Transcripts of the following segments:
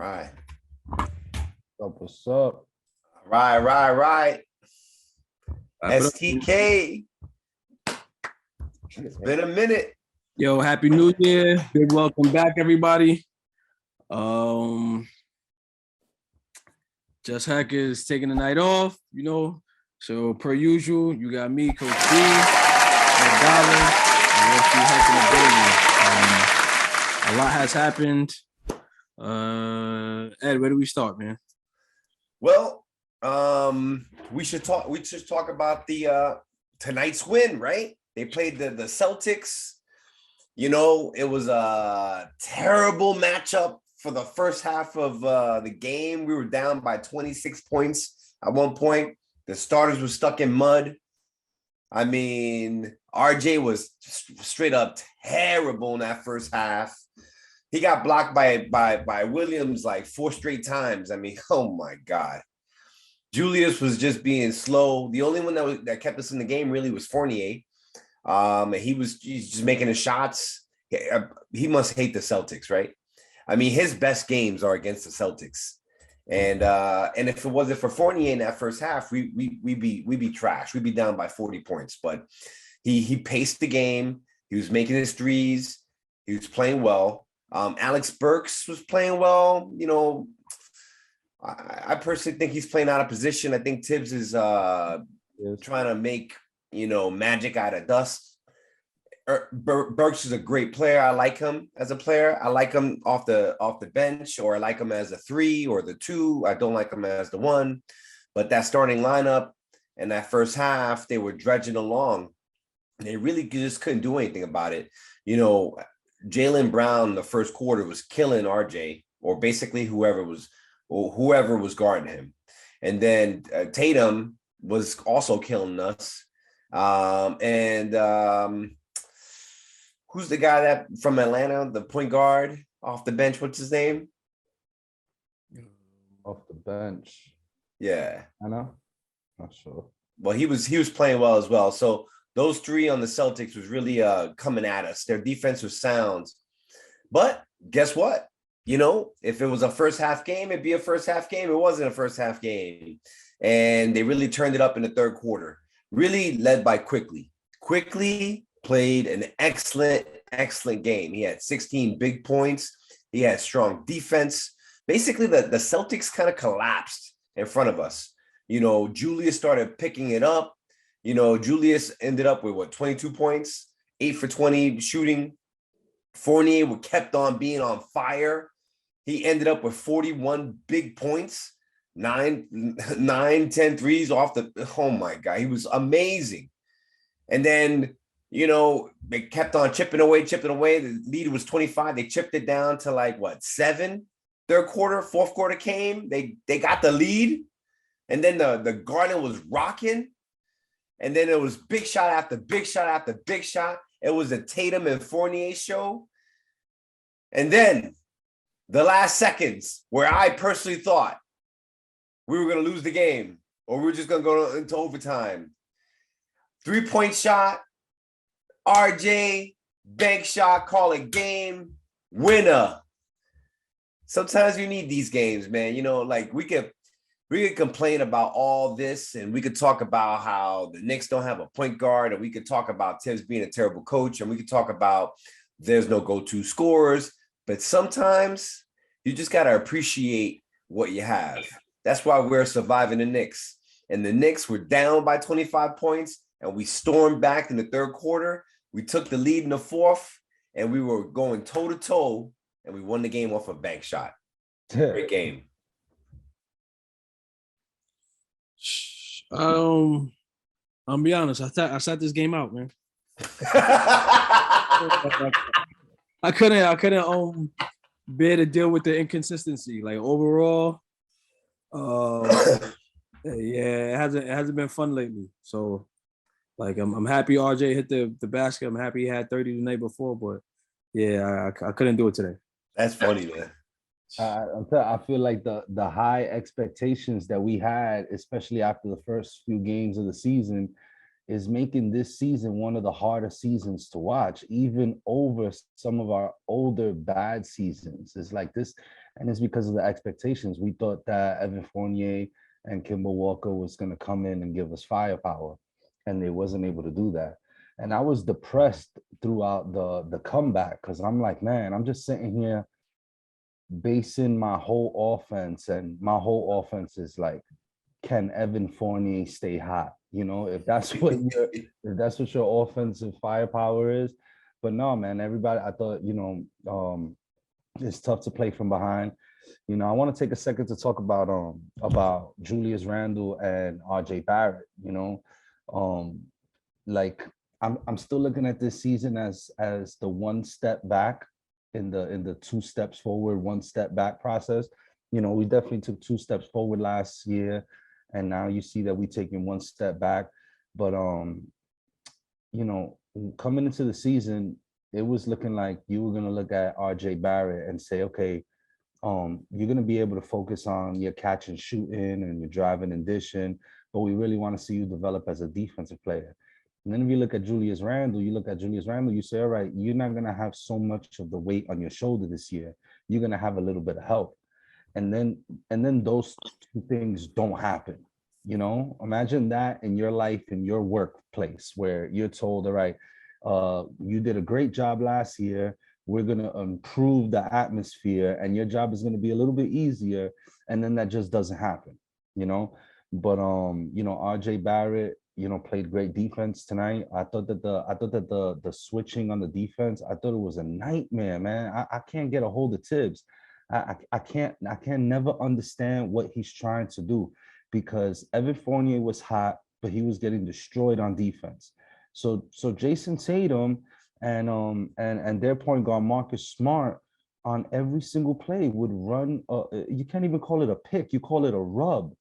right. What's up? Right. STK. It's been a minute. Yo, happy New Year. Big welcome back, everybody. Just.Hek is taking the night off, So per usual, you got me, Coach B, Dollar, and Wallstreet Hec in the building. A lot has happened. Ed, where do we start, man? Well, we should talk about the tonight's win, right? They played the Celtics. It was a terrible matchup for the first half of the game. We were down by 26 points at one point. The starters were stuck in mud. I mean, RJ was straight up terrible in that first half. He got blocked by Williams like 4 straight times. I mean, oh my God. Julius was just being slow. The only one that kept us in the game really was Fournier. He's just making his shots. He must hate the Celtics, right? I mean, his best games are against the Celtics. And if it wasn't for Fournier in that first half, we'd be trash. We'd be down by 40 points. But he paced the game. He was making his threes. He was playing well. Alex Burks was playing well. I personally think he's playing out of position. I think Tibbs is trying to make, magic out of dust. Burks is a great player. I like him as a player. I like him off the bench, or I like him as a 3 or the 2. I don't like him as the 1. But that starting lineup and that first half, they were dredging along. They really just couldn't do anything about it. Jaylen Brown, the first quarter, was killing RJ, or basically whoever was guarding him. And then Tatum was also killing us. Who's the guy that from Atlanta, the point guard off the bench? What's his name? Off the bench. Yeah. I know. Not sure. Well, he was playing well as well. So those 3 on the Celtics was really coming at us. Their defense was sound. But guess what? If it was a first half game, it'd be a first half game. It wasn't a first half game. And they really turned it up in the third quarter. Really led by Quickly. Quickly played an excellent game. He had 16 big points. He had strong defense. Basically, the Celtics kind of collapsed in front of us. Julius started picking it up. Julius ended up with 22 points, 8 for 20 shooting. Fournier kept on being on fire. He ended up with 41 big points, 10 threes off the, oh my God, he was amazing. And then, they kept on chipping away. The lead was 25. They chipped it down to 7. Third quarter, fourth quarter came. They got the lead. And then the Garden was rocking. And then it was big shot after big shot after big shot. It was a Tatum and Fournier show. And then the last seconds, where I personally thought we were going to lose the game, or we were just going to go into overtime. 3-point shot, RJ, bank shot, call it game, winner. Sometimes you need these games, man. We could complain about all this, and we could talk about how the Knicks don't have a point guard, and we could talk about Tibbs being a terrible coach, and we could talk about there's no go-to scorers. But sometimes you just got to appreciate what you have. That's why we're surviving the Knicks. And the Knicks were down by 25 points, and we stormed back in the third quarter. We took the lead in the fourth, and we were going toe-to-toe, and we won the game off a bank shot. Great game. I'll be honest. I sat this game out, man. I couldn't bear to deal with the inconsistency. Overall, it hasn't been fun lately. So, I'm happy RJ hit the basket. I'm happy he had 30 the night before, but yeah, I couldn't do it today. That's funny, man. I feel like the high expectations that we had, especially after the first few games of the season, is making this season one of the hardest seasons to watch, even over some of our older bad seasons. It's like this And it's because of the expectations. We thought that Evan Fournier and Kemba Walker was going to come in and give us firepower, and they wasn't able to do that. And I was depressed throughout the comeback because I'm like, man, I'm just sitting here basing my whole offense, and my whole offense is like, can Evan Fournier stay hot? You know, if that's what your offensive firepower is. But no, man, everybody, I thought, it's tough to play from behind. I want to take a second to talk about Julius Randle and RJ Barrett. Like I'm still looking at this season as the one step back in the two steps forward, one step back process. We definitely took two steps forward last year, and now you see that we're taking one step back. But coming into the season, it was looking like you were gonna look at RJ Barrett and say, okay, you're gonna be able to focus on your catch and shooting and your driving and dishing, but we really want to see you develop as a defensive player. And then if you look at Julius Randle, you say, all right, you're not gonna have so much of the weight on your shoulder this year. You're gonna have a little bit of help. And then those two things don't happen. Imagine that in your life, in your workplace, where you're told, all right, you did a great job last year. We're going to improve the atmosphere and your job is going to be a little bit easier. And then that just doesn't happen, but, RJ Barrett, played great defense tonight. I thought that the switching on the defense, I thought it was a nightmare, man. I can't get a hold of Tibbs. I can't never understand what he's trying to do, because Evan Fournier was hot, but he was getting destroyed on defense. So Jason Tatum and their point guard Marcus Smart on every single play would run. You can't even call it a pick; you call it a rub.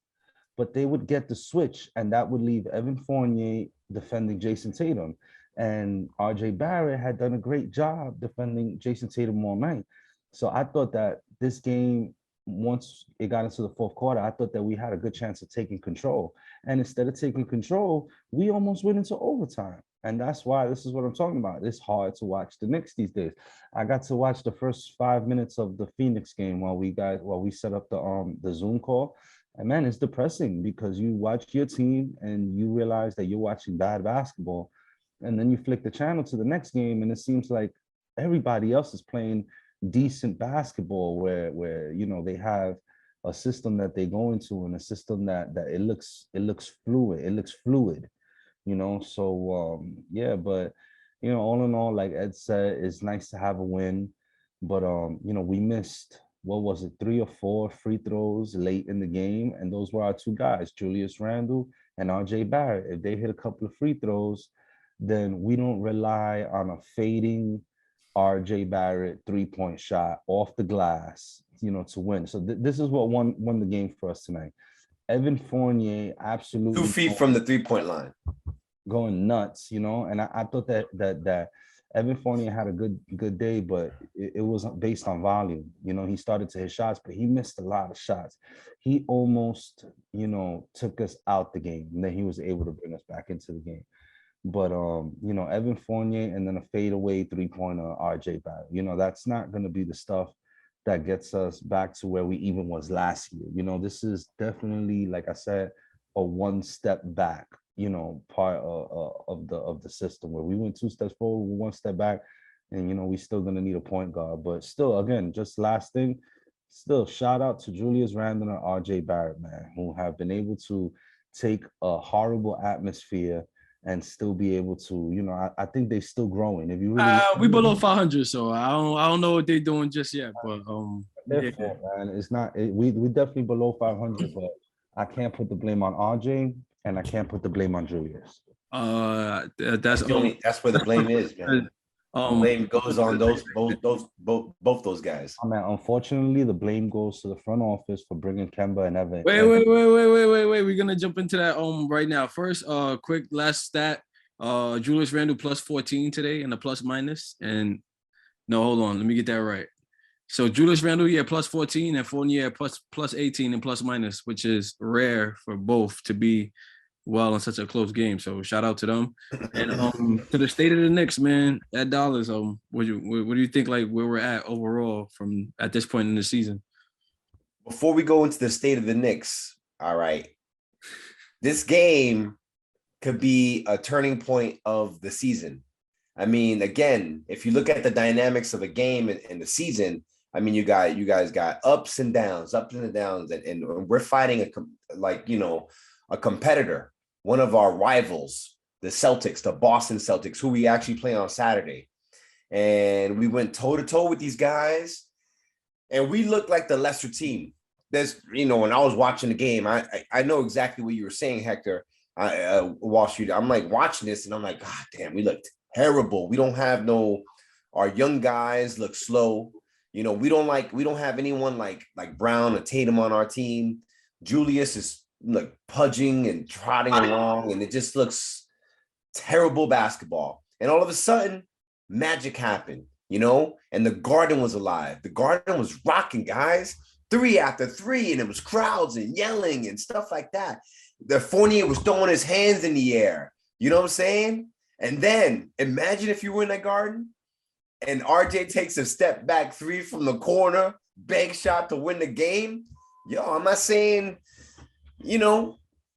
But they would get the switch, and that would leave Evan Fournier defending Jason Tatum, and RJ Barrett had done a great job defending Jason Tatum all night. So I thought that this game, once it got into the fourth quarter, I thought that we had a good chance of taking control. And instead of taking control, we almost went into overtime. And that's why this is what I'm talking about. It's hard to watch the Knicks these days. I got to watch the first 5 minutes of the Phoenix game while we set up the Zoom call. And man, it's depressing because you watch your team and you realize that you're watching bad basketball. And then you flick the channel to the next game and it seems like everybody else is playing decent basketball where they have a system that they go into and a system that it looks fluid. So yeah, but all in all, like Ed said, it's nice to have a win, but we missed, what was it, 3 or 4 free throws late in the game, and those were our two guys, Julius Randle and RJ Barrett. If they hit a couple of free throws, then we don't rely on a fading RJ Barrett 3-point shot off the glass, to win. So this is what won the game for us tonight. Evan Fournier absolutely 2 feet from the 3-point line, going nuts, and I thought that Evan Fournier had a good day, but it wasn't based on volume. He started to hit shots, but he missed a lot of shots. He almost, took us out the game, and then he was able to bring us back into the game. But Evan Fournier and then a fadeaway 3-pointer RJ Barrett. That's not going to be the stuff that gets us back to where we even was last year. This is definitely, like I said, a one step back. Part of the system where we went 2 steps forward, 1 step back, and we still gonna need a point guard. But still, again, just last thing, still shout out to Julius Randle and RJ Barrett, man, who have been able to take a horrible atmosphere and still be able to, I think they're still growing. If you really we below 500, so I don't know what they're doing just yet, but man, it's not. We definitely below 500, but I can't put the blame on RJ and I can't put the blame on Julius. That's where the blame is, man. Blame goes on both those guys. I mean, unfortunately, the blame goes to the front office for bringing Kemba and Evan. Wait. We're gonna jump into that right now. First, quick last stat. Julius Randle plus 14 today in the plus minus. And no, hold on, let me get that right. So Julius Randle, yeah, plus 14, and Fournier plus 18 and plus minus, which is rare for both to be well in such a close game. So shout out to them. And to the state of the Knicks, man, at Dollars, what do you think, like where we're at overall from at this point in the season? Before we go into the state of the Knicks, all right, this game could be a turning point of the season. I mean, again, if you look at the dynamics of a game in the season, I mean, you guys got ups and downs, and we're fighting a competitor, one of our rivals, the Celtics, the Boston Celtics, who we actually play on Saturday. And we went toe to toe with these guys, and we looked like the lesser team. There's, when I was watching the game, I know exactly what you were saying, Hector. Wall Street. I'm like watching this, and I'm like, God damn, we looked terrible. We don't have our young guys look slow. We don't have anyone like Brown or Tatum on our team. Julius is like pudging and trotting along, and it just looks terrible basketball. And all of a sudden, magic happened, and the Garden was alive. The Garden was rocking, guys. 3 after 3, and it was crowds and yelling and stuff like that. The Fournier was throwing his hands in the air. You know what I'm saying? And then imagine if you were in that Garden and RJ takes a step back 3 from the corner, bank shot to win the game. Yo, I'm not saying,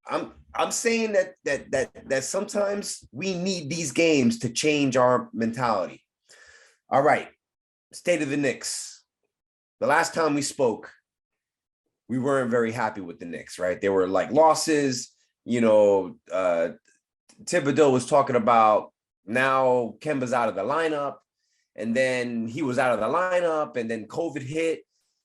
I'm saying that sometimes we need these games to change our mentality. All right, state of the Knicks. The last time we spoke, we weren't very happy with the Knicks, right? They were like losses. Thibodeau was talking about now Kemba's out of the lineup, and then he was out of the lineup, and then COVID hit,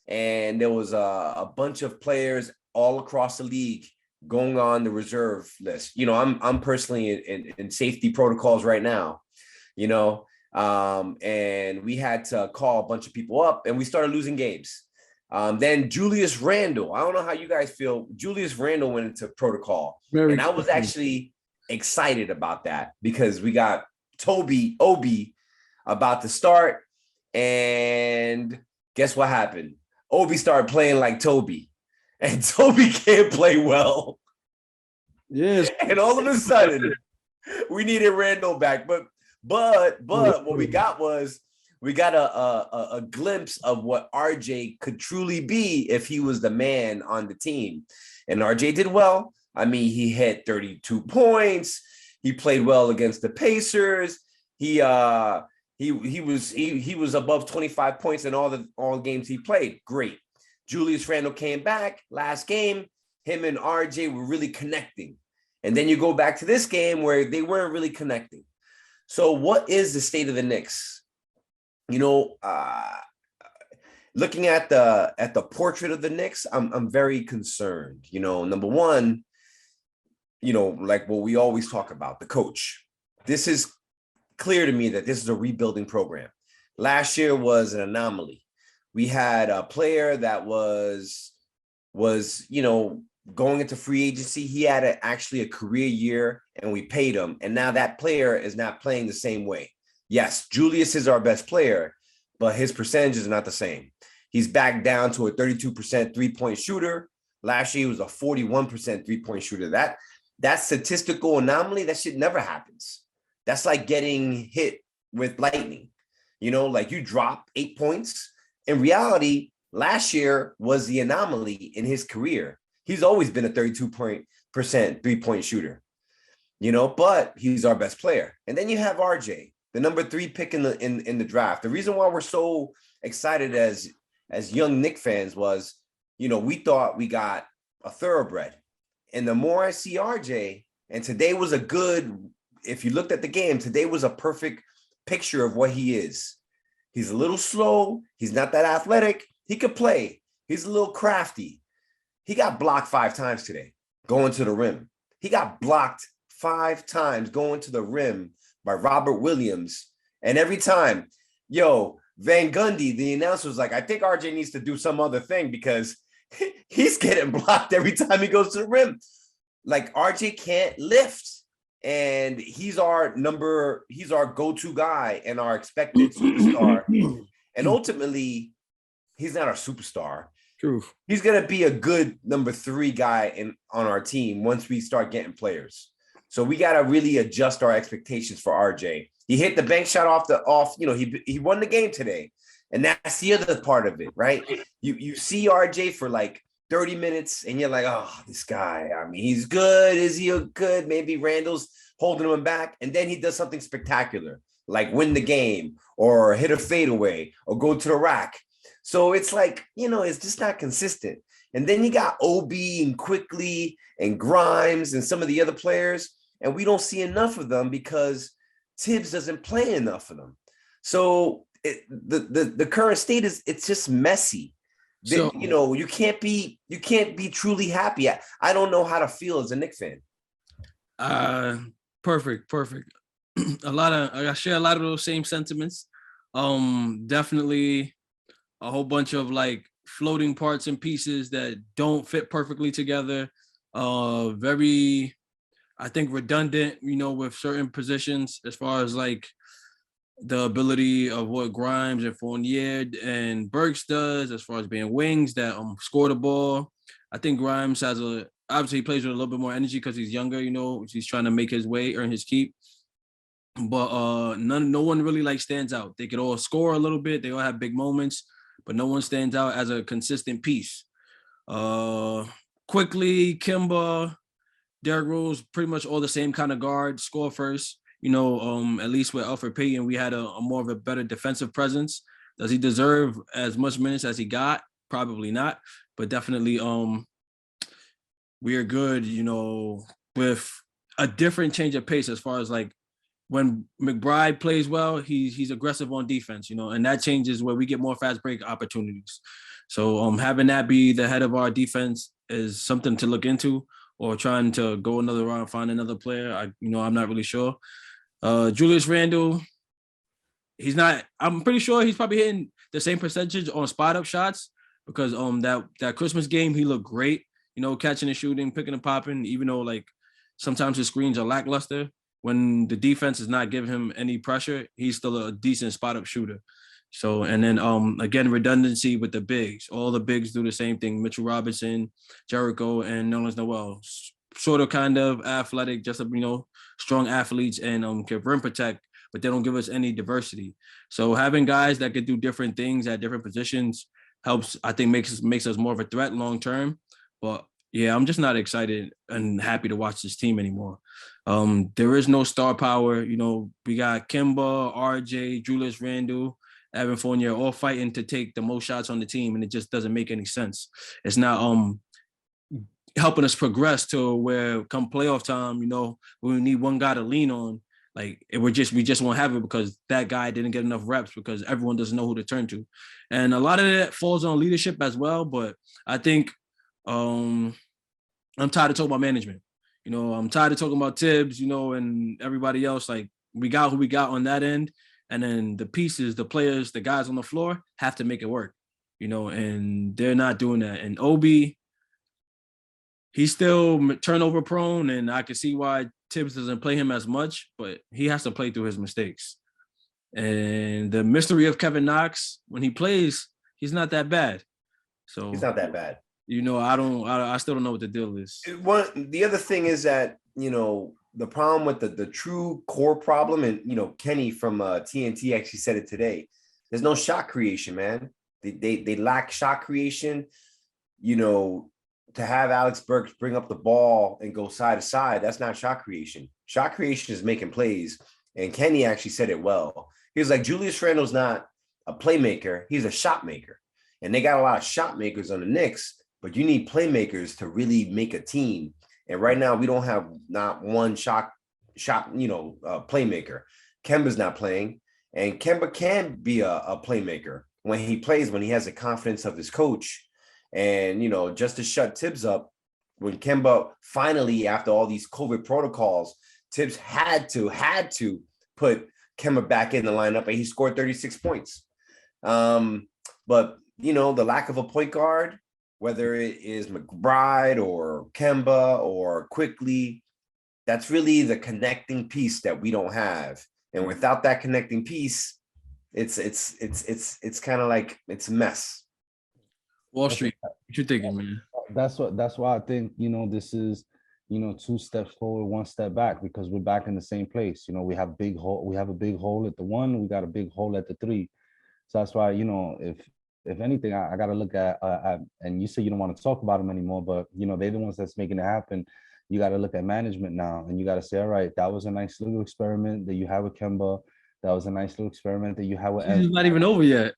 and there was a bunch of players all across the league going on the reserve list. I'm personally in safety protocols right now, and we had to call a bunch of people up, and we started losing games. Then Julius Randle, I don't know how you guys feel. Julius Randle went into protocol, and I was actually excited about that because we got Obi about to start, and guess what happened? Obi started playing like Toby, and Toby can't play well. Yes, and all of a sudden, we needed Randle back, but what we got was. We got a glimpse of what RJ could truly be if he was the man on the team. And RJ did well. I mean, he hit 32 points. He played well against the Pacers. He was above 25 points in all games he played. Great. Julius Randle came back last game. Him and RJ were really connecting. And then you go back to this game where they weren't really connecting. So what is the state of the Knicks? Looking at the portrait of the Knicks, I'm very concerned. Number one, like what we always talk about, the coach. This is clear to me that this is a rebuilding program. Last year was an anomaly. We had a player that was going into free agency. He had actually a career year, and we paid him. And now that player is not playing the same way. Yes, Julius is our best player, but his percentage is not the same. He's back down to a 32% three-point shooter. Last year, he was a 41% three-point shooter. That statistical anomaly, that shit never happens. That's like getting hit with lightning. Like you drop 8 points. In reality, last year was the anomaly in his career. He's always been a 32% three-point shooter, but he's our best player. And then you have RJ. The number 3 pick in the draft. The reason why we're so excited as young Knicks fans was, we thought we got a thoroughbred. And the more I see RJ, and today was if you looked at the game, today was a perfect picture of what he is. He's a little slow. He's not that athletic. He could play. He's a little crafty. He got blocked 5 times today going to the rim. He got blocked 5 times going to the rim by Robert Williams. And every time, Van Gundy, the announcer, was like, I think RJ needs to do some other thing because he's getting blocked every time he goes to the rim. Like RJ can't lift. And he's our go-to guy and our expected superstar. And ultimately, he's not our superstar. True. He's going to be a good number 3 guy on our team once we start getting players. So we got to really adjust our expectations for RJ. He hit the bank shot off. He won the game today. And that's the other part of it, right? You see RJ for like 30 minutes and you're like, oh, this guy, I mean, he's good. Is he good? Maybe Randall's holding him back. And then he does something spectacular, like win the game or hit a fadeaway or go to the rack. So it's like, it's just not consistent. And then you got OB and Quickly and Grimes and some of the other players, and we don't see enough of them because Tibbs doesn't play enough of them. So the current state is, it's just messy. So, you can't be truly happy. I don't know how to feel as a Knicks fan. Perfect. I share a lot of those same sentiments. Definitely a whole bunch of like floating parts and pieces that don't fit perfectly together. Very, I think, redundant, with certain positions as far as like the ability of what Grimes and Fournier and Burks does as far as being wings that score the ball. I think Grimes obviously he plays with a little bit more energy because he's younger, he's trying to make his way, earn his keep. But no one really like stands out. They could all score a little bit, they all have big moments, but no one stands out as a consistent piece. Quickly, Kemba, Derrick Rose, pretty much all the same kind of guard, score first. At least with Elfrid Payton, we had a more of a better defensive presence. Does he deserve as much minutes as he got? Probably not, but definitely we are good, with a different change of pace as far as like when McBride plays well, he's aggressive on defense, and that changes where we get more fast break opportunities. So having that be the head of our defense is something to look into, or trying to go another round, find another player. I'm not really sure. Julius Randle, I'm pretty sure he's probably hitting the same percentage on spot up shots because that Christmas game, he looked great, catching and shooting, picking and popping, even though like sometimes his screens are lackluster. When the defense is not giving him any pressure, he's still a decent spot up shooter. So, and then again, redundancy with the bigs. All the bigs do the same thing. Mitchell Robinson, Jericho, and Nerlens Noel. Sort of kind of athletic, just strong athletes and can rim protect, but they don't give us any diversity. So having guys that could do different things at different positions helps, I think, makes us more of a threat long term. But yeah, I'm just not excited and happy to watch this team anymore. There is no star power. We got Kemba, RJ, Julius Randle, Evan Fournier, all fighting to take the most shots on the team, and it just doesn't make any sense. It's not helping us progress to where come playoff time, we need one guy to lean on. Like we just won't have it because that guy didn't get enough reps because everyone doesn't know who to turn to. And a lot of that falls on leadership as well. But I think I'm tired of talking about management. I'm tired of talking about Tibbs, and everybody else. Like we got who we got on that end. And then the pieces, the players, the guys on the floor have to make it work, and they're not doing that. And Obi, he's still turnover prone, and I can see why Tibbs doesn't play him as much, but he has to play through his mistakes. And the mystery of Kevin Knox, when he plays, he's not that bad. So he's not that bad. I still don't know what the deal is. The other thing is that, the problem with the true core problem, and, Kenny from TNT actually said it today, there's no shot creation, man. They lack shot creation, to have Alex Burks bring up the ball and go side to side, that's not shot creation. Shot creation is making plays. And Kenny actually said it well. He was like, Julius Randle's not a playmaker. He's a shot maker. And they got a lot of shot makers on the Knicks, but you need playmakers to really make a team. And right now we don't have not one shot, playmaker. Kemba's not playing. And Kemba can be a playmaker when he plays, when he has the confidence of his coach. And, just to shut Tibbs up, when Kemba finally, after all these COVID protocols, Tibbs had to put Kemba back in the lineup, and he scored 36 points. But, the lack of a point guard, whether it is McBride or Kemba or Quickly, that's really the connecting piece that we don't have. And without that connecting piece, it's kind of like it's a mess. Wall Street, what you thinking, man? That's why I think, this is, 2 steps forward, 1 step back, because we're back in the same place. We have a big hole at the 1, we got a big hole at the 3. So that's why, if anything, I got to look at, and you say you don't want to talk about them anymore, but, they're the ones that's making it happen. You got to look at management now, and you got to say, all right, that was a nice little experiment that you have with Kemba. That was a nice little experiment that you have with. It's not even over yet.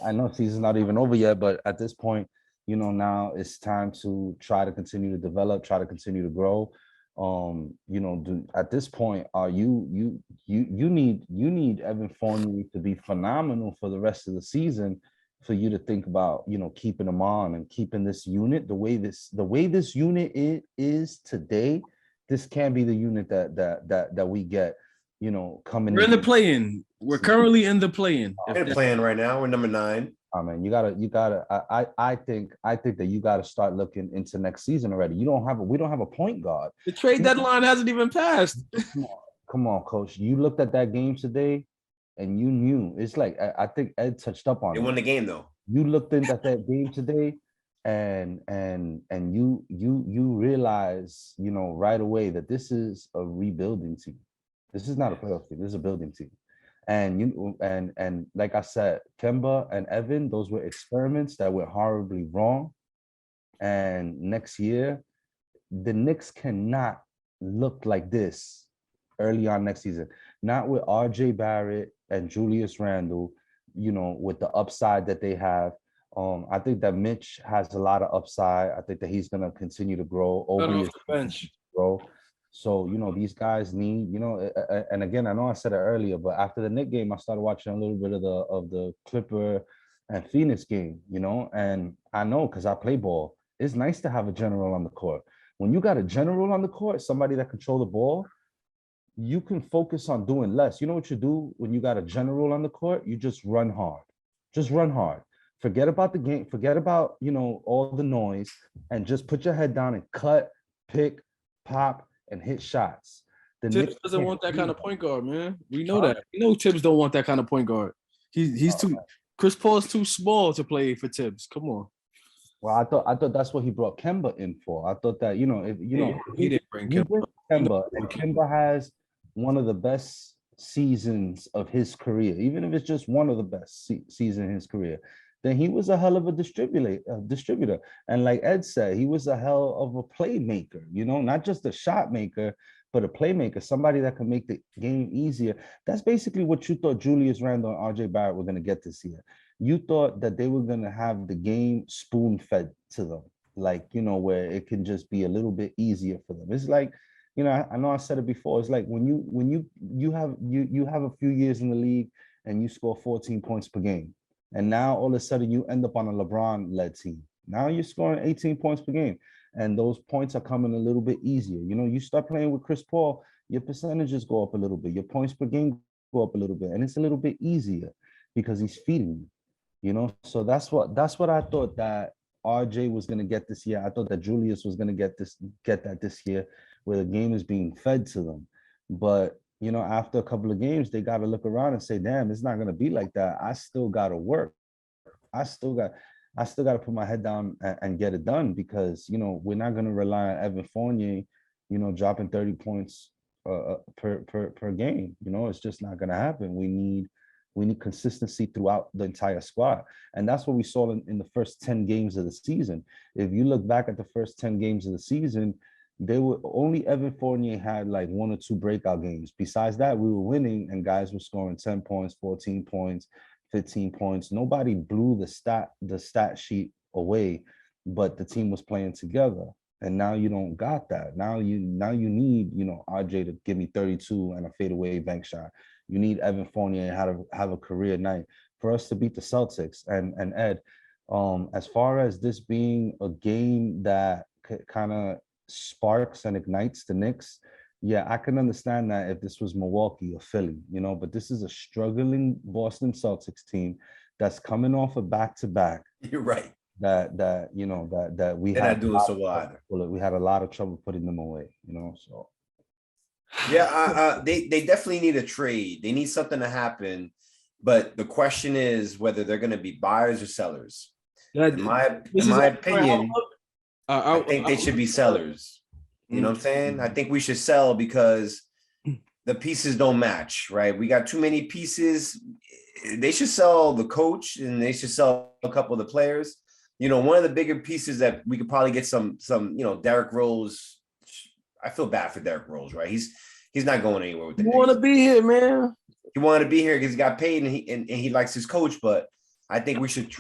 I know season's not even over yet, but at this point, now it's time to try to continue to develop, try to continue to grow. At this point, you need Evan Fournier to be phenomenal for the rest of the season for you to think about, keeping him on and keeping this unit the way this unit is today. This can't be the unit that we get, coming. We're in the play-in. We're currently in the play-in. We're playing right now. We're number 9. I mean, you gotta. I think that you gotta start looking into next season already. We don't have a point guard. The trade deadline hasn't even passed. Come on, coach. You looked at that game today, and you knew. It's like I think Ed touched up on it. They won the game though. You looked at that game today, and you realize, right away that this is a rebuilding team. This is not a playoff team. This is a building team. And like I said, Kemba and Evan, those were experiments that went horribly wrong. And next year, the Knicks cannot look like this early on next season. Not with RJ Barrett and Julius Randle, with the upside that they have. I think that Mitch has a lot of upside. I think that he's going to continue to grow. Obi is bench. Grow. So, these guys need, and again, I know I said it earlier, but after the Knicks game, I started watching a little bit of the Clipper and Phoenix game, and I know because I play ball. It's nice to have a general on the court. When you got a general on the court, somebody that control the ball, you can focus on doing less. You know what you do when you got a general on the court? You just run hard. Just run hard. Forget about the game. Forget about, all the noise, and just put your head down and cut, pick, pop, and hit shots. Tibbs doesn't want that kind of point guard, man. We know that. We know Tibbs don't want that kind of point guard. He's too. Chris Paul's too small to play for Tibbs. Come on. Well, I thought that's what he brought Kemba in for. I thought that, if he didn't bring Kemba. And Kemba has one of the best seasons of his career, even if it's just one of the best seasons in his career. Then he was a hell of a distributor. And like Ed said, he was a hell of a playmaker, not just a shot maker, but a playmaker, somebody that can make the game easier. That's basically what you thought Julius Randle and RJ Barrett were going to get this year. You thought that they were going to have the game spoon-fed to them, like, where it can just be a little bit easier for them. It's like, I know I said it before. It's like when you have a few years in the league and you score 14 points per game. And now all of a sudden you end up on a LeBron-led team. Now you're scoring 18 points per game. And those points are coming a little bit easier. You start playing with Chris Paul, your percentages go up a little bit. Your points per game go up a little bit. And it's a little bit easier because he's feeding you. So that's what I thought that RJ was going to get this year. I thought that Julius was going to get that this year, where the game is being fed to them. But after a couple of games, they got to look around and say, damn, it's not going to be like that. I still got to work. I still got to put my head down and get it done, because, we're not going to rely on Evan Fournier, dropping 30 points per game. It's just not going to happen. We need consistency throughout the entire squad. And that's what we saw in the first 10 games of the season. If you look back at the first 10 games of the season, they were only Evan Fournier had like 1 or 2 breakout games. Besides that, we were winning and guys were scoring 10 points, 14 points, 15 points. Nobody blew the stat sheet away, but the team was playing together. And now you don't got that. Now you need, RJ to give me 32 and a fadeaway bank shot. You need Evan Fournier to have a career night for us to beat the Celtics. And Ed, as far as this being a game that kind of sparks and ignites the Knicks, yeah, I can understand that if this was Milwaukee or Philly, but this is a struggling Boston Celtics team that's coming off a back-to-back. You're right. That we They're not doing so well. We had a lot of trouble putting them away, so. Yeah, they definitely need a trade. They need something to happen. But the question is whether they're going to be buyers or sellers. In my opinion, I think they should be sellers. You know what I'm saying? I think we should sell because the pieces don't match, right? We got too many pieces. They should sell the coach and they should sell a couple of the players. One of the bigger pieces that we could probably get some, Derrick Rose. I feel bad for Derrick Rose, right? He's not going anywhere with the You Knicks. want to be here, man. He wanted to be here because he got paid and he likes his coach, but I think we should,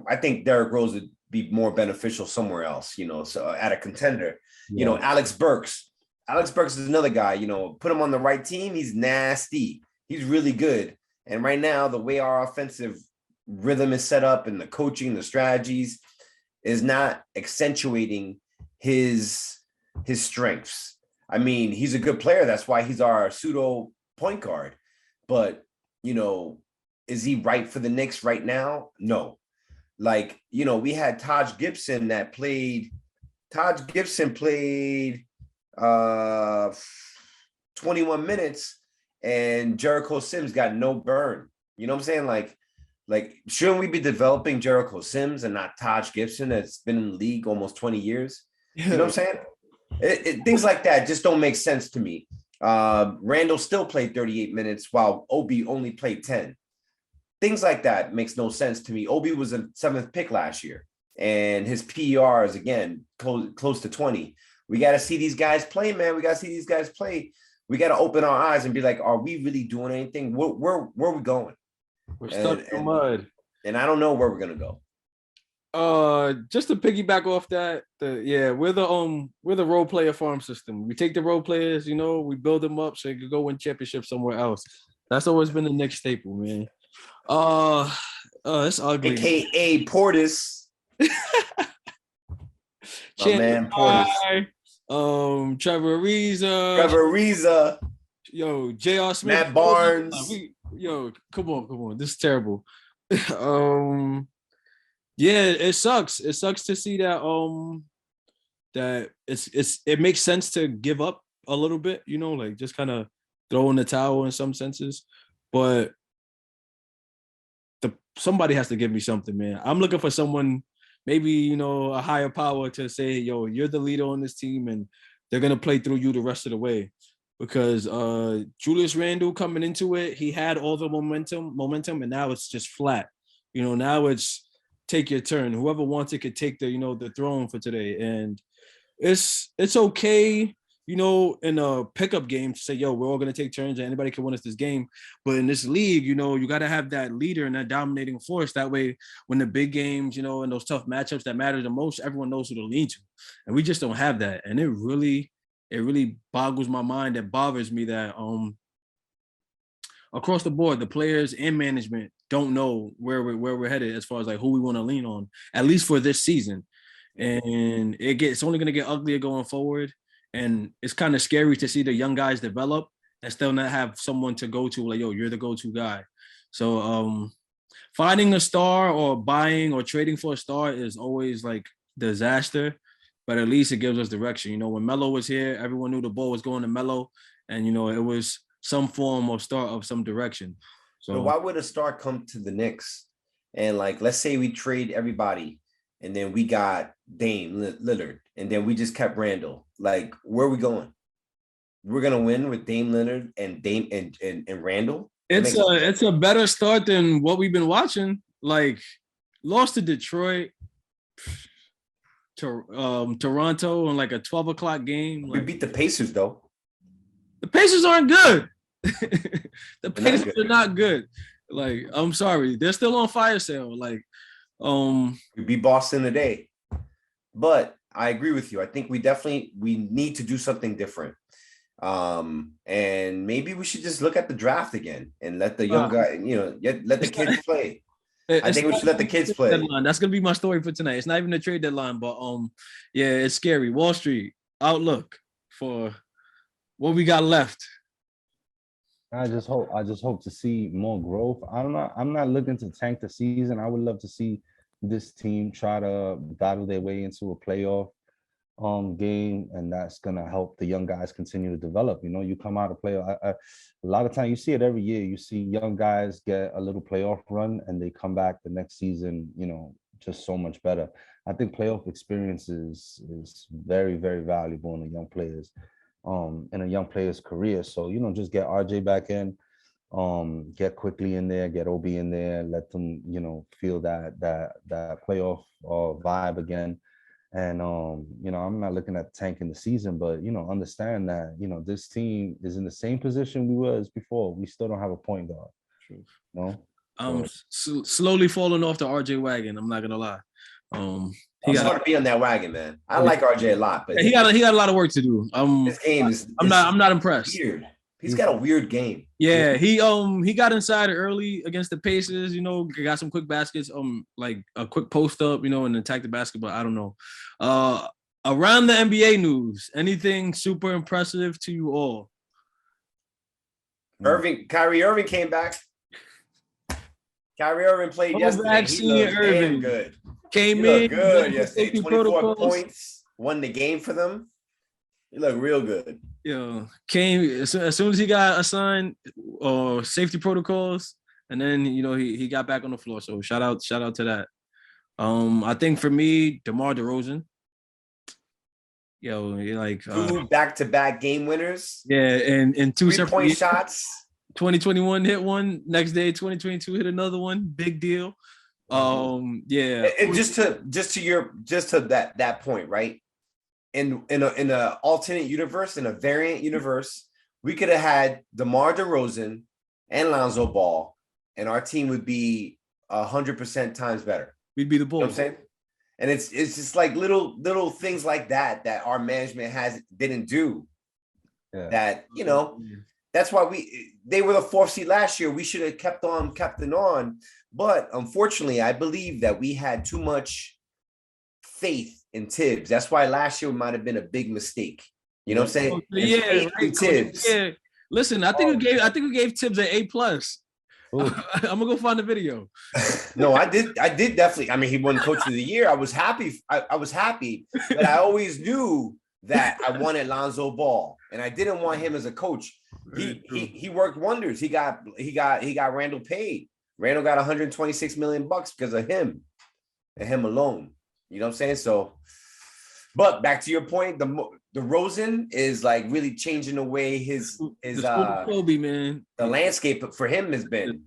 I think Derrick Rose would be more beneficial somewhere else, so at a contender. Yeah. Alex Burks. Alex Burks is another guy, put him on the right team. He's nasty. He's really good. And right now, the way our offensive rhythm is set up and the coaching, the strategies is not accentuating his strengths. I mean, he's a good player. That's why he's our pseudo point guard. But, is he right for the Knicks right now? No. Like, we had Taj Gibson played 21 minutes and Jericho Sims got no burn. You know what I'm saying? Like, shouldn't we be developing Jericho Sims and not Taj Gibson that's been in the league almost 20 years? You know what I'm saying? Things like that just don't make sense to me. Randall still played 38 minutes while Obi only played 10. Things like that makes no sense to me. Obi was a 7th pick last year and his PER is again close to 20. We got to see these guys play, man. We got to see these guys play. We got to open our eyes and be like, are we really doing anything? Where are we going? We're stuck in the mud. And I don't know where we're going to go. Just to piggyback off that, we're the role player farm system. We take the role players, we build them up so they could go win championships somewhere else. That's always been the Knicks staple, man. It's ugly. AKA Portis. My man Portis. Trevor Ariza. Yo, J.R. Smith. Matt Barnes. Come on. This is terrible. It sucks. It sucks to see that that it makes sense to give up a little bit, like just kind of throw in the towel in some senses. But somebody has to give me something, man. I'm looking for someone, maybe, a higher power to say, yo, you're the leader on this team and they're going to play through you the rest of the way. Because Julius Randle coming into it, he had all the momentum, and now it's just flat. Now it's take your turn. Whoever wants it could take the throne for today. And it's okay, in a pickup game to say, yo, we're all going to take turns and anybody can win us this game. But in this league, you got to have that leader and that dominating force. That way, when the big games, and those tough matchups that matter the most, everyone knows who to lean to. And we just don't have that. And it really boggles my mind. It bothers me that across the board, the players and management don't know where we're headed as far as like who we want to lean on, at least for this season. And it's only going to get uglier going forward. And it's kind of scary to see the young guys develop and still not have someone to go to, like, yo, you're the go-to guy. So finding a star or buying or trading for a star is always like disaster, but at least it gives us direction. When Melo was here, everyone knew the ball was going to Melo, and, it was some form or start of some direction. So why would a star come to the Knicks? And like, let's say we trade everybody and then we got Dame Lillard and then we just kept Randall. Like, where are we going? We're going to win with Dame Lillard and Dame and Randall. It's a better start than what we've been watching. Like, lost to Detroit, to Toronto on like a 12 o'clock game. We beat the Pacers though. The Pacers aren't good. The Pacers are not good. Like, I'm sorry, they're still on fire sale. Like, we beat Boston today, but I agree with you. I think we need to do something different. And maybe we should just look at the draft again and let the young guy, let the kids play. I think we should let the kids play. Deadline. That's gonna be my story for tonight. It's not even a trade deadline, but it's scary. Wall Street outlook for what we got left. I just hope to see more growth. I'm not looking to tank the season. I would love to see this team try to battle their way into a playoff game, and that's gonna help the young guys continue to develop. You come out of playoff. A lot of time you see it every year. You see young guys get a little playoff run, and they come back the next season, just so much better. I think playoff experience is very, very valuable in the young players. in a young player's career. So, just get RJ back in, get quickly in there, get OB in there, let them, feel that playoff vibe again. And I'm not looking at tanking the season, but understand that this team is in the same position we was before. We still don't have a point guard. True. So, Slowly falling off the RJ wagon. I'm not gonna lie. He got to be on that wagon, man. I like RJ a lot, but he got a lot of work to do. His game is. I'm not impressed. Weird. He's got a weird game. Yeah, he got inside early against the Pacers. Got some quick baskets. Like a quick post up. And attack the basket. But I don't know. Around the NBA news, anything super impressive to you all? Kyrie Irving came back. Kyrie Irving played yesterday. He looked damn good. Came in good yesterday. 24 points. Won the game for them. He looked real good. Yeah, came as soon as he got assigned safety protocols, and then he got back on the floor. So shout out to that. I think for me, DeMar DeRozan. Two back-to-back game winners. Yeah, and two 3-point shots. 2021 hit one. Next day, 2022 hit another one. Big deal. Yeah. And just to that point, right? In an alternate universe, in a variant universe, we could have had DeMar DeRozan and Lonzo Ball, and our team would be 100% times better. We'd be the Bulls. You know what I'm saying? And it's just like little things like that our management didn't do. Yeah. That that's why they were the 4th seed last year. We should have kept on. But unfortunately, I believe that we had too much faith in Tibbs. That's why last year might have been a big mistake. You know what I'm saying? Yeah, right. Tibbs. Yeah. Listen, I think we gave Tibbs an A+. I'm gonna go find the video. No, I did definitely. I mean, he won Coach of the Year. I was happy. I was happy, but I always knew that I wanted Lonzo Ball, and I didn't want him as a coach. He worked wonders. He got Randle paid. Randle got $126 million because of him and him alone. You know what I'm saying? So, but back to your point, the Rosen is like really changing the way his Kobe, man. The landscape for him has been.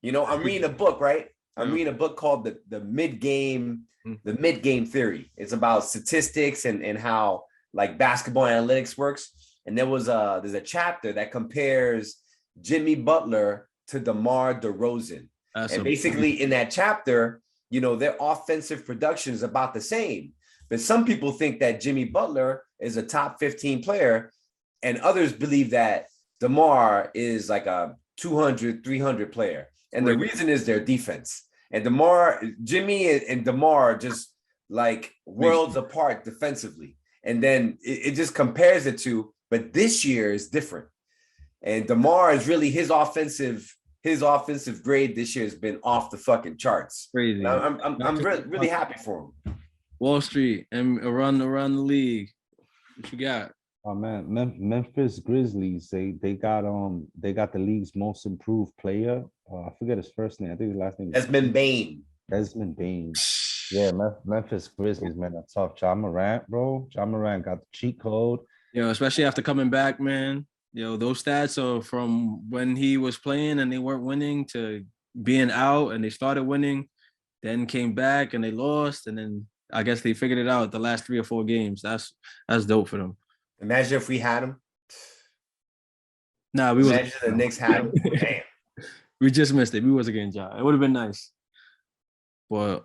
I'm reading a book, right? I'm reading a book called the mid game theory. It's about statistics and how like basketball analytics works. And there's a chapter that compares Jimmy Butler to DeMar DeRozan. And basically in that chapter, their offensive production is about the same. But some people think that Jimmy Butler is a top 15 player, and others believe that DeMar is like a 200, 300 player. And the reason is their defense. And Jimmy and DeMar are just like worlds apart defensively. And then it just compares the two. But this year is different. And DeMar is really his offensive grade this year has been off the fucking charts. Crazy. I'm really happy for him. Wall Street and around the league. What you got? Oh man, Memphis Grizzlies. They got the league's most improved player. I forget his first name. I think his last name is Desmond Bane. Yeah, Memphis Grizzlies, man, that's tough. Ja Morant, bro. Ja Morant got the cheat code. Especially after coming back, man. Those stats are from when he was playing and they weren't winning to being out and they started winning, then came back and they lost, and then I guess they figured it out the last 3 or 4 games. That's dope for them. Imagine if we had him. Nah, we imagine the Knicks had him. Damn. We just missed it. We was against Ja. It would have been nice. But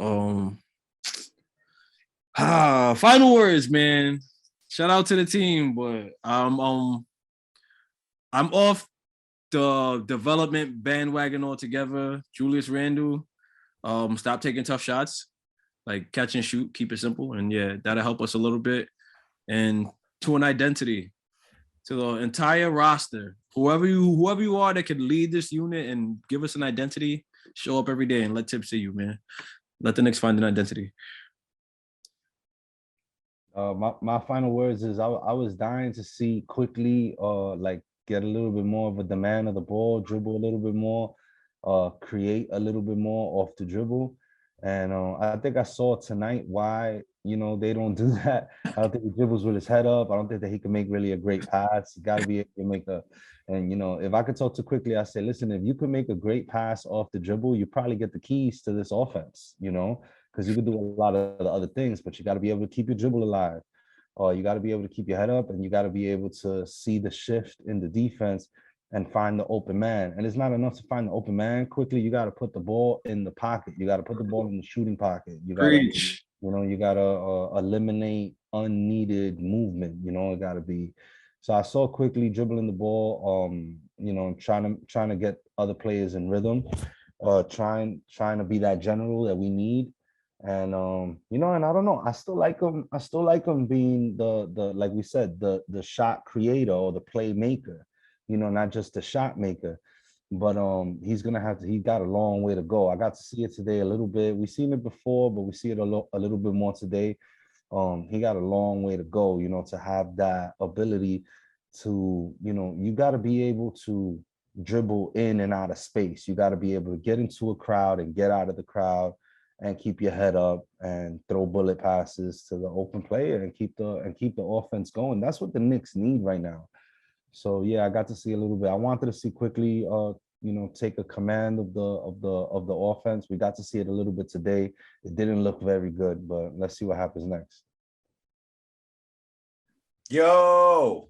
final words, man. Shout out to the team, but I'm off the development bandwagon altogether. Julius Randle, stop taking tough shots, like catch and shoot, keep it simple, and that'll help us a little bit. And to an identity, to the entire roster, whoever you are that could lead this unit and give us an identity, show up every day and let Tibbs see you, man. Let the Knicks find an identity. My final words is I was dying to see quickly get a little bit more of a demand of the ball, dribble a little bit more, create a little bit more off the dribble. And I think I saw tonight why You know, they don't do that. I don't think he dribbles with his head up. I don't think that he can make really a great pass. You got to be able to make a, and you know, if I could talk too quickly, I say, listen, if you can make a great pass off the dribble, you probably get the keys to this offense, you know, because you can do a lot of the other things, but you got to be able to keep your dribble alive. Or you got to be able to keep your head up, and you got to be able to see the shift in the defense and find the open man. And it's not enough to find the open man quickly. You got to put the ball in the pocket. You got to put the ball in the shooting pocket. You got to, you know, you got to eliminate unneeded movement. You know, it got to be. So I saw quickly dribbling the ball, you know, trying to get other players in rhythm, trying to be that general that we need. And you know, and I don't know, I still like him being the like we said, the shot creator or the playmaker, you know, not just the shot maker. But he's got a long way to go. I got to see it today a little bit. We've seen it before, but we see it a little bit more today. He got a long way to go, you know, to have that ability to, you know, you got to be able to dribble in and out of space. You got to be able to get into a crowd and get out of the crowd and keep your head up and throw bullet passes to the open player and keep the offense going. That's what the Knicks need right now. So yeah, I got to see a little bit. I wanted to see quickly, you know, take a command of the offense. We got to see it a little bit today. It didn't look very good, but let's see what happens next. Yo,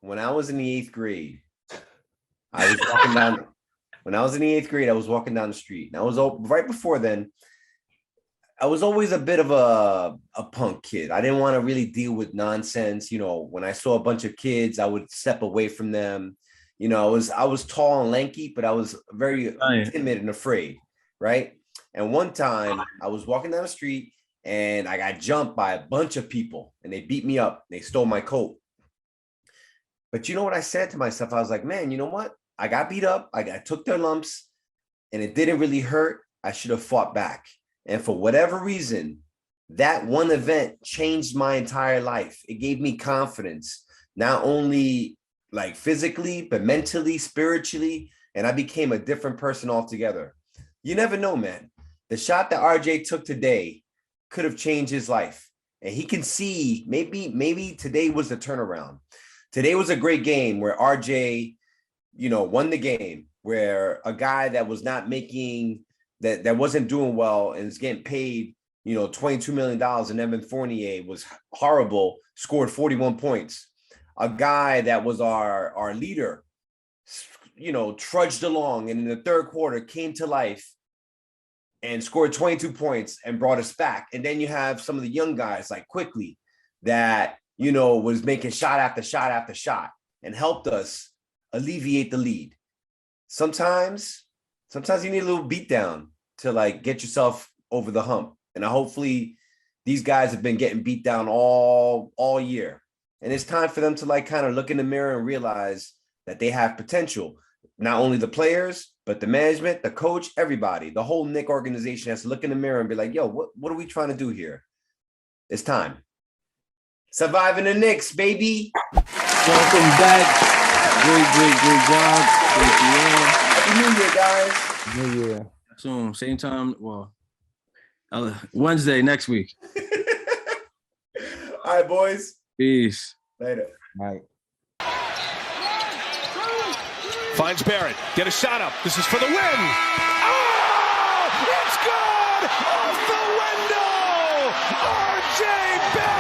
when I was in the 8th grade, I was walking down. When I was in the 8th grade, I was walking down the street. And I was right before then. I was always a bit of a punk kid. I didn't want to really deal with nonsense. You know, when I saw a bunch of kids, I would step away from them. You know, I was tall and lanky, but I was very timid and afraid, right? And one time I was walking down the street and I got jumped by a bunch of people and they beat me up. They stole my coat. But you know what I said to myself? I was like, man, you know what? I got beat up. I took their lumps and it didn't really hurt. I should have fought back. And for whatever reason, that one event changed my entire life. It gave me confidence, not only like physically, but mentally, spiritually. And I became a different person altogether. You never know, man. The shot that RJ took today could have changed his life. And he can see maybe today was the turnaround. Today was a great game where RJ, you know, won the game, where a guy that was not making that wasn't doing well and is getting paid, you know, $22 million, and Evan Fournier was horrible, scored 41 points. A guy that was our leader, you know, trudged along and in the third quarter came to life and scored 22 points and brought us back. And then you have some of the young guys like Quickly that, you know, was making shot after shot after shot and helped us alleviate the lead. Sometimes you need a little beatdown to like get yourself over the hump. And hopefully these guys have been getting beat down all year. And it's time for them to like kind of look in the mirror and realize that they have potential. Not only the players, but the management, the coach, everybody. The whole Knick organization has to look in the mirror and be like, yo, what are we trying to do here? It's time. Surviving the Knicks, baby. Welcome back. Great job. Thank you all. Happy New Year, guys. New Year. Soon, same time. Well, Wednesday next week. All right, boys. Peace. Later. All right. Finds Barrett. Get a shot up. This is for the win. Oh! It's good! Off the window! RJ Barrett!